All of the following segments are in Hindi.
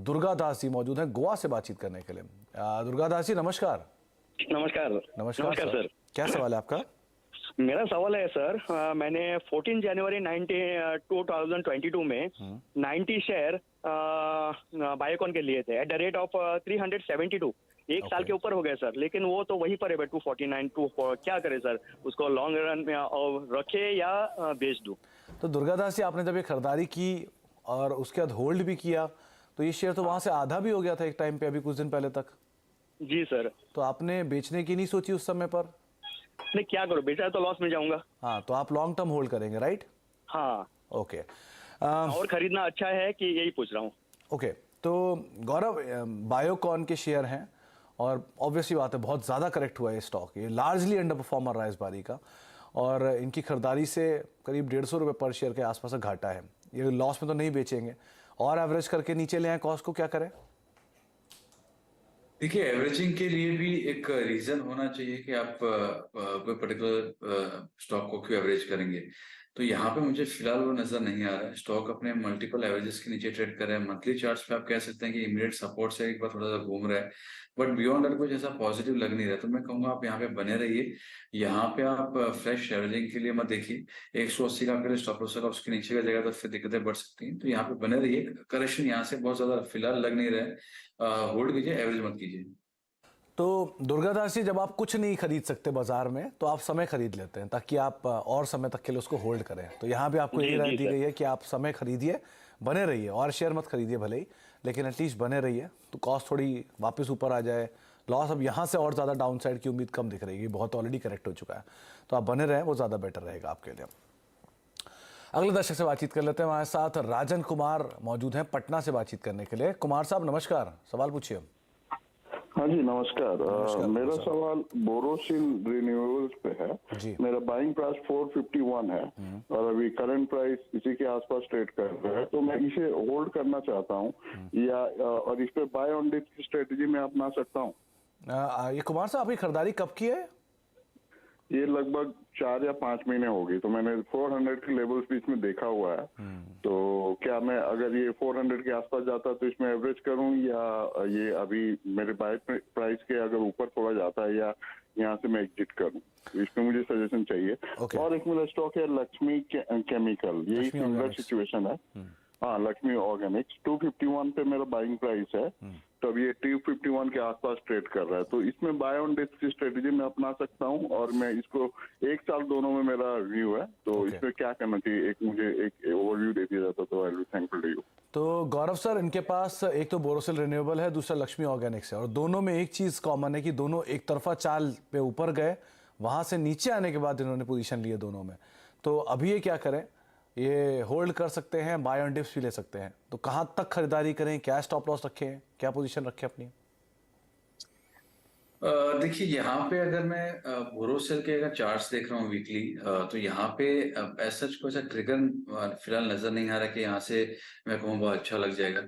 दुर्गा दास जी मौजूद हैं गोवा से बातचीत करने के लिए। दुर्गा दास जी नमस्कार। नमस्कार। नमस्कार सर। क्या सवाल है आपका? मेरा सवाल है सर, मैंने 14 जनवरी 2022 में 90 शेयर बायोकॉन के लिए थे एट द रेट ऑफ 372। एक साल के ऊपर हो गए सर, लेकिन वो तो वहीं पर है 249। क्या करें सर, उसको लॉन्ग रन में रखे या बेच दूं? तो दुर्गा दास जी, आपने जब ये खरीदारी की और उसके बाद होल्ड भी किया, तो ये शेयर तो वहां से आधा भी हो गया था एक टाइम पे, अभी कुछ दिन पहले तक। जी सर। तो आपने बेचने की नहीं सोची उस समय पर? नहीं, क्या करूं, बेचा तो लॉस में जाऊंगा। हाँ, तो आप लॉन्ग टर्म होल्ड करेंगे, राइट? हाँ। ओके। और खरीदना अच्छा है कि यही पूछ रहा हूँ। ओके, तो गौरव, बायोकॉन के शेयर हैं और ऑब्वियसली बात है बहुत ज़्यादा करेक्ट हुआ है स्टॉक। ये लार्जली अंडर परफॉर्मर रहा है इस बारी का, और इनकी खरीदारी से करीब 150 रुपये पर शेयर के आसपास का घाटा है। ये लॉस में तो नहीं बेचेंगे, और एवरेज करके नीचे ले आए कॉस्ट को, क्या करें? देखिए, एवरेजिंग के लिए भी एक रीजन होना चाहिए कि आप कोई पर्टिकुलर स्टॉक को क्यों एवरेज करेंगे। तो यहाँ पे मुझे फिलहाल वो नजर नहीं आ रहा है। स्टॉक अपने मल्टीपल एवरेजेस के नीचे ट्रेड कर रहा है। मंथली चार्ट्स पे आप कह सकते हैं कि इमीडिएट सपोर्ट से एक बार थोड़ा सा घूम रहा है, बट बियॉन्ड दैट कुछ ऐसा पॉजिटिव लग नहीं रहा। तो मैं कहूंगा आप यहाँ पे बने रहिए। यहाँ पे आप फ्रेश एवरेजिंग के लिए मत देखिए। 180 का आपके लिए स्टॉप लॉस होगा, उसके नीचे का जगह तो फिर दिक्कतें बढ़ सकती हैं। तो यहाँ पे बने रहिए। करेक्शन यहाँ से बहुत ज्यादा फिलहाल लग नहीं रहा है। होल्ड कीजिए, एवरेज मत कीजिए। तो दुर्गा दास जी, जब आप कुछ नहीं खरीद सकते बाजार में, तो आप समय खरीद लेते हैं ताकि आप और समय तक के लिए उसको होल्ड करें। तो यहाँ भी आपको यही राय दी गई है कि आप समय खरीदिए, बने रहिए, और शेयर मत खरीदिए भले ही, लेकिन एटलीस्ट बने रहिए। तो कॉस्ट थोड़ी वापस ऊपर आ जाए, लॉस अब यहाँ से और ज़्यादा डाउन साइड की उम्मीद कम दिख रही है, बहुत ऑलरेडी करेक्ट हो चुका है। तो आप बने रहें, वो ज़्यादा बेटर रहेगा आपके लिए। अगले दर्शक से बातचीत कर लेते हैं। हमारे साथ राजन कुमार मौजूद हैं पटना से बातचीत करने के लिए। कुमार साहब नमस्कार, सवाल पूछिए। हाँ जी नमस्कार। मेरा सवाल बोरोसिल रिन्यूएबल्स पे है। मेरा बाइंग प्राइस 451 है और अभी करंट प्राइस इसी के आसपास ट्रेड कर रहा है, तो मैं इसे होल्ड करना चाहता हूँ या और इस पे बाय ऑन डिप की स्ट्रेटेजी में अपना सकता हूँ। ये कुमार साहब, आपकी खरीदारी कब की है? ये लगभग 4 या 5 महीने हो गई। तो मैंने 400 के लेवल्स भी इसमें देखा हुआ है। तो क्या मैं अगर ये 400 के आसपास जाता तो इसमें एवरेज करूं, या ये अभी मेरे बाय प्राइस के अगर ऊपर थोड़ा जाता है, या यहाँ से मैं एग्जिट करूं? इसमें मुझे सजेशन चाहिए। और एक मेरा स्टॉक है लक्ष्मी केमिकल, यही सिमिलर सिचुएशन है। हाँ, लक्ष्मी ऑर्गेनिक्स 251 पे मेरा बाइंग प्राइस है, तो अब ये 251 के आसपास ट्रेड कर रहा है। तो इसमें बाय ऑन डिप की स्ट्रेटेजी में अपना सकता हूँ, और मैं इसको 1 साल दोनों में मेरा व्यू है। तो इसमें क्या करना चाहिए, एक मुझे एक ओवरव्यू दे दिया जाता तो I will thankful to you. तो गौरव सर, इनके पास एक तो बोरोसिल रिन्यूएबल है, दूसरा लक्ष्मी ऑर्गेनिक्स है, और दोनों में एक चीज कॉमन है कि दोनों एक तरफा चाल पे ऊपर गए, वहां से नीचे आने के बाद इन्होंने पोजीशन लिए दोनों में। तो अभी ये क्या करें? ये होल्ड कर सकते हैं, बाय ऑन डिप्स भी ले सकते हैं, तो कहां तक खरीदारी करें, क्या स्टॉप लॉस रखें, क्या पोजीशन रखें अपनी? देखिए, यहाँ पे अगर मैं बोरोसिल के अगर चार्ट्स देख रहा हूँ वीकली, तो यहाँ पे ऐसा कोई सा ट्रिगर फिलहाल नजर नहीं आ रहा कि यहाँ से मैं कहूँ बहुत अच्छा लग जाएगा।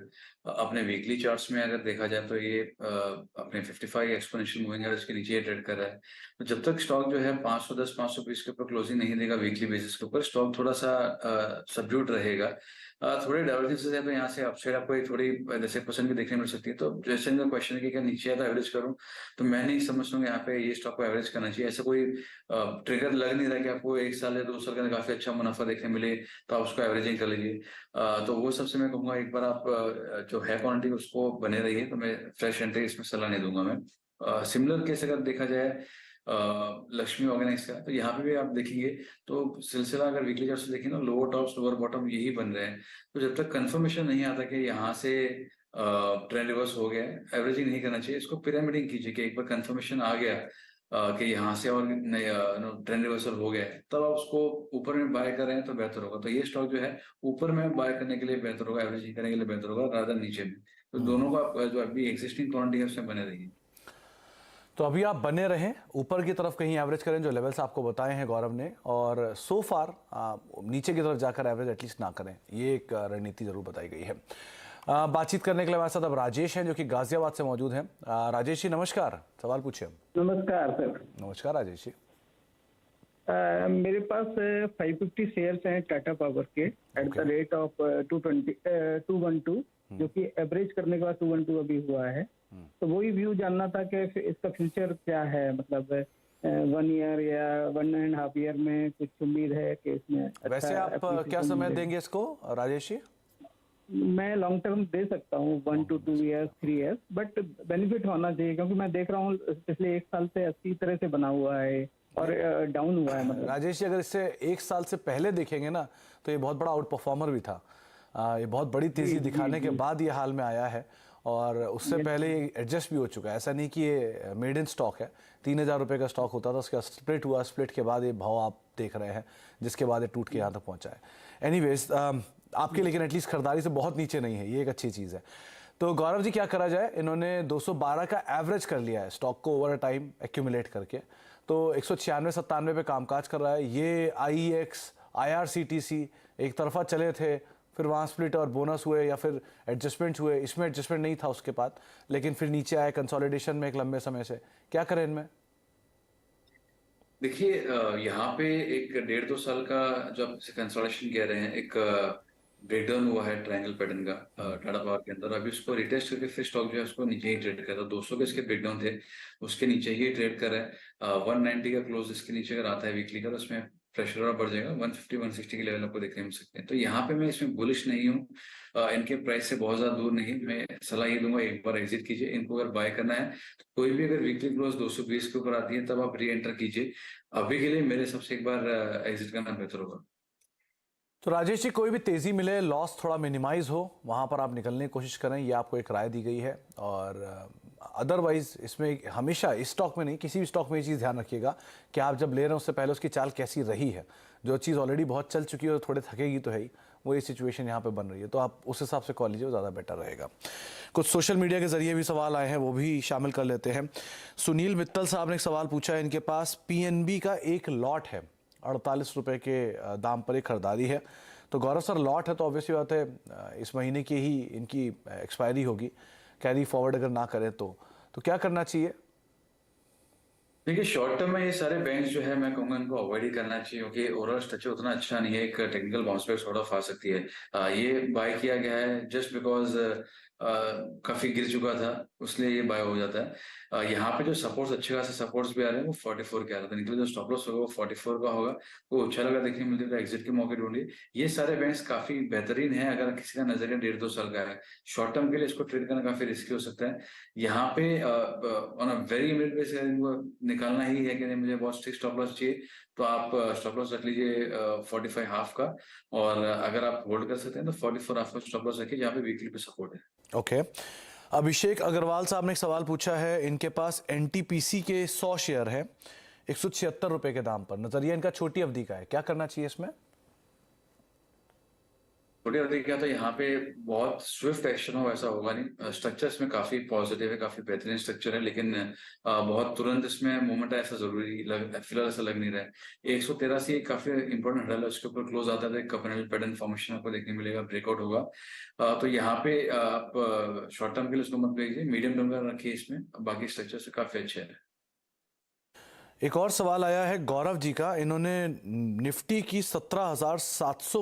अपने वीकली चार्ट्स में अगर देखा जाए तो ये अपने 55 एक्सपोनेंशियल मूविंग एवरेज के नीचे ट्रेड कर रहा है। तो जब तक स्टॉक जो है 510 520 के ऊपर क्लोजिंग नहीं देगा वीकली बेसिस के ऊपर, स्टॉक थोड़ा सा सबड्यूट रहेगा। थोड़े डाइवर्जेंसेस है, तो यहाँ से अपसाइड आपको थोड़ी 10% की देखने मिल सकती है। तो जैसे इनका क्वेश्चन है कि क्या नीचे आता एवरेज करूँ, तो मैं नहीं समझता हूँ यहाँ पे ये स्टॉक को एवरेज करना चाहिए। ऐसा कोई ट्रिगर लग नहीं रहा कि आपको 1 साल या 2 साल के अंदर काफी अच्छा मुनाफा देखने मिले, तो आप उसको एवरेजिंग कर लीजिए। तो वो सबसे मैं कहूँगा एक बार आप जो है क्वांटिटी उसको बने रहिए। तो मैं फ्रेश एंट्री इसमें सलाह नहीं दूंगा मैं। सिमिलर केस अगर देखा जाए लक्ष्मी ऑर्गेनिक्स का, तो यहाँ पे भी आप देखेंगे तो सिलसिला अगर वीकली चार्ट से देखें ना, लोअर टॉप्स लोअर बॉटम यही बन रहे हैं। तो जब तक कंफर्मेशन नहीं आता कि यहाँ से ट्रेंड रिवर्स हो गया, एवरेजिंग नहीं करना चाहिए, इसको पिरामिडिंग कीजिए कि एक बार कंफर्मेशन आ गया कि यहाँ से और ट्रेंड रिवर्सल हो गया, तब आप उसको ऊपर में बाय कर रहे हैं तो बेहतर होगा। तो ये स्टॉक जो है ऊपर में बाय करने के लिए बेहतर होगा, एवरेजिंग करने के लिए बेहतर होगा रादर नीचे में। तो दोनों का जो अभी एक्सिस्टिंग क्वांटिटी है उसमें बने रहिए। तो अभी आप बने रहें, ऊपर की तरफ कहीं एवरेज करें जो लेवल्स आपको बताए हैं गौरव ने, और सो फार नीचे की तरफ जाकर एवरेज एटलीस्ट ना करें, ये एक रणनीति जरूर बताई गई है। बातचीत करने के लिए हमारे साथ अब राजेश हैं जो कि गाजियाबाद से मौजूद हैं। राजेश जी नमस्कार, सवाल पूछिए। नमस्कार सर। नमस्कार राजेश जी। मेरे पास 550 शेयर्स हैं टाटा पावर के एट द रेट ऑफ 212। जो कि एवरेज करने के बाद 212 अभी हुआ है। तो वही व्यू जानना था कि इसका फ्यूचर क्या है, मतलब 1 ईयर या 1.5 ईयर में कुछ उम्मीद है कि इसमें वैसे अच्छा आप क्या appreciation समय मिलेगा? देंगे इसको राजेश जी? मैं लॉन्ग टर्म दे सकता हूँ 1 to 2 years 3 years, but benefit होना चाहिए क्योंकि मैं देख रहा हूँ पिछले 1 साल से अच्छी तरह से बना हुआ है और डाउन हुआ है मतलब। राजेश जी, अगर इससे 1 साल से पहले देखेंगे ना तो ये बहुत बड़ा आउट परफॉर्मर भी था। ये बहुत बड़ी तेजी दिखाने के बाद ये हाल में आया है और उससे पहले ये एडजस्ट भी हो चुका है। ऐसा नहीं कि ये मेड इन स्टॉक है। 3,000 रुपये का स्टॉक होता था, उसका स्प्लिट हुआ, स्प्लिट के बाद ये भाव आप देख रहे हैं, जिसके बाद ये टूट के यहाँ तक पहुँचा है। एनीवेज, आपके लेकिन एटलीस्ट खरीदारी से बहुत नीचे नहीं है, ये एक अच्छी चीज़ है। तो गौरव जी, क्या करा जाए? इन्होंने 212 का एवरेज कर लिया है स्टॉक को ओवर टाइम एक्यूमुलेट करके, तो 196-97 पे कामकाज कर रहा है। ये IEX, IRCTC एक तरफा चले थे, फिर वहाँ स्प्लिट और बोनस हुए या फिर एडजस्टमेंट हुए। इसमें एडजस्टमेंट नहीं था उसके बाद, लेकिन फिर नीचे आए कंसोलिडेशन में एक लंबे समय से। क्या करें इनमें? देखिए, यहाँ पे एक 1.5-2 साल का जो आप कंसोलिडेशन कह रहे हैं, एक ब्रेकडाउन हुआ है ट्रायंगल पैटर्न का टाटा पावर के अंदर। अभी उसको रिटेस्ट करके फिर स्टॉक जो है उसको नीचे ही ट्रेड कर रहा है। 200 के इसके ब्रेकडाउन थे, उसके नीचे ही ट्रेड कर रहा है। 190 का क्लोज इसके नीचे अगर आता है वीकली का, तो उसमें प्रेशर और बढ़ जाएगा। 150-160 के लेवल आपको देखने मिल सकते हैं। तो यहाँ पे मैं इसमें बुलिश नहीं हूँ, इनके प्राइस से बहुत ज्यादा दूर नहीं। मैं सलाह ये दूंगा, एक बार एग्जिट कीजिए। इनको अगर बाय करना है तो कोई भी अगर वीकली क्लोज 220 के ऊपर आती है तब आप री एंटर कीजिए। अभी के लिए मेरे हिसाब से एक बार एग्जिट करना बेहतर होगा। तो राजेश जी, कोई भी तेज़ी मिले, लॉस थोड़ा मिनिमाइज हो, वहाँ पर आप निकलने की कोशिश करें, ये आपको एक राय दी गई है। और अदरवाइज इसमें हमेशा, इस स्टॉक में नहीं, किसी भी स्टॉक में ये चीज़ ध्यान रखिएगा कि आप जब ले रहे हैं उससे पहले उसकी चाल कैसी रही है। जो चीज़ ऑलरेडी बहुत चल चुकी है और थोड़े थकेगी तो है ही, वो ये सिचुएशन यहाँ पे बन रही है, तो आप उस हिसाब से कॉल लीजिए, वो ज़्यादा बेटर रहेगा। कुछ सोशल मीडिया के जरिए भी सवाल आए हैं, वो भी शामिल कर लेते हैं। सुनील मित्तल साहब ने एक सवाल पूछा है, इनके पास PNB का एक लॉट है, 48 रुपये के दाम पर एक खरीदारी है। तो गौरव सर, लॉट है तो ऑब्वियसली बात है इस महीने की ही इनकी एक्सपायरी होगी, कैरी फॉरवर्ड अगर ना करें तो क्या करना चाहिए? देखिए, शॉर्ट टर्म में ये सारे बैंक्स जो है मैं कहूंगा इनको अवॉइड ही करना चाहिए, क्योंकि ओवरऑल स्ट्रक्चर उतना अच्छा नहीं है। एक technical bounce back sort of आ सकती है। ये बाय किया गया है जस्ट बिकॉज काफी गिर चुका था, उसलिए ये बाय हो जाता है। यहाँ पे जो सपोर्ट्स, अच्छे खासे सपोर्ट्स भी आ रहे हैं, वो 44 के आ रहे थे। निकले जो स्टॉप लॉस होगा वो 44 का होगा। वो अच्छा लगा देखने मिलते थे, एग्जिट के मौके ढूंढिए। ये सारे बैंक्स काफी बेहतरीन है अगर किसी का नजरिया 1.5-2 साल का है। शॉर्ट टर्म के लिए इसको ट्रेड करना काफी रिस्की हो सकता है। यहाँ पे on a very immediate basis इनको निकालना ही है कि नहीं, मुझे बहुत स्ट्रिक्ट स्टॉप लॉस चाहिए, तो आप स्टॉप लॉस रख लीजिए 45 हाफ का। और अगर आप होल्ड कर सकते हैं तो 44 हाफ का स्टॉप लॉस रखिए, जहाँ पे वीकली पे सपोर्ट है। ओके। अभिषेक अग्रवाल साहब ने एक सवाल पूछा है, इनके पास NTPC के 100 शेयर है 176 रुपए के दाम पर। नजरिया इनका छोटी अवधि का है, क्या करना चाहिए इसमें? छोटी अवधि क्या, तो यहाँ पे बहुत स्विफ्ट एक्शन हो ऐसा होगा नहीं। स्ट्रक्चर इसमें काफी पॉजिटिव है, काफी बेहतरीन स्ट्रक्चर है, लेकिन बहुत तुरंत इसमें मूवमेंट ऐसा जरूरी फिलहाल ऐसा लग नहीं रहा है। 183 काफी इंपॉर्टेंट हडल है, उसके ऊपर क्लोज आता है तो एक कैंडल पैटर्न फॉर्मेशन आपको देखने मिलेगा, ब्रेकआउट होगा। तो यहाँ पे आप शॉर्ट टर्म के लिए उसको मत भेजिए, मीडियम टर्म का रखिए इसमें। बाकी स्ट्रक्चर से काफी अच्छे है। एक और सवाल आया है गौरव जी का, इन्होंने निफ्टी की 17,700 की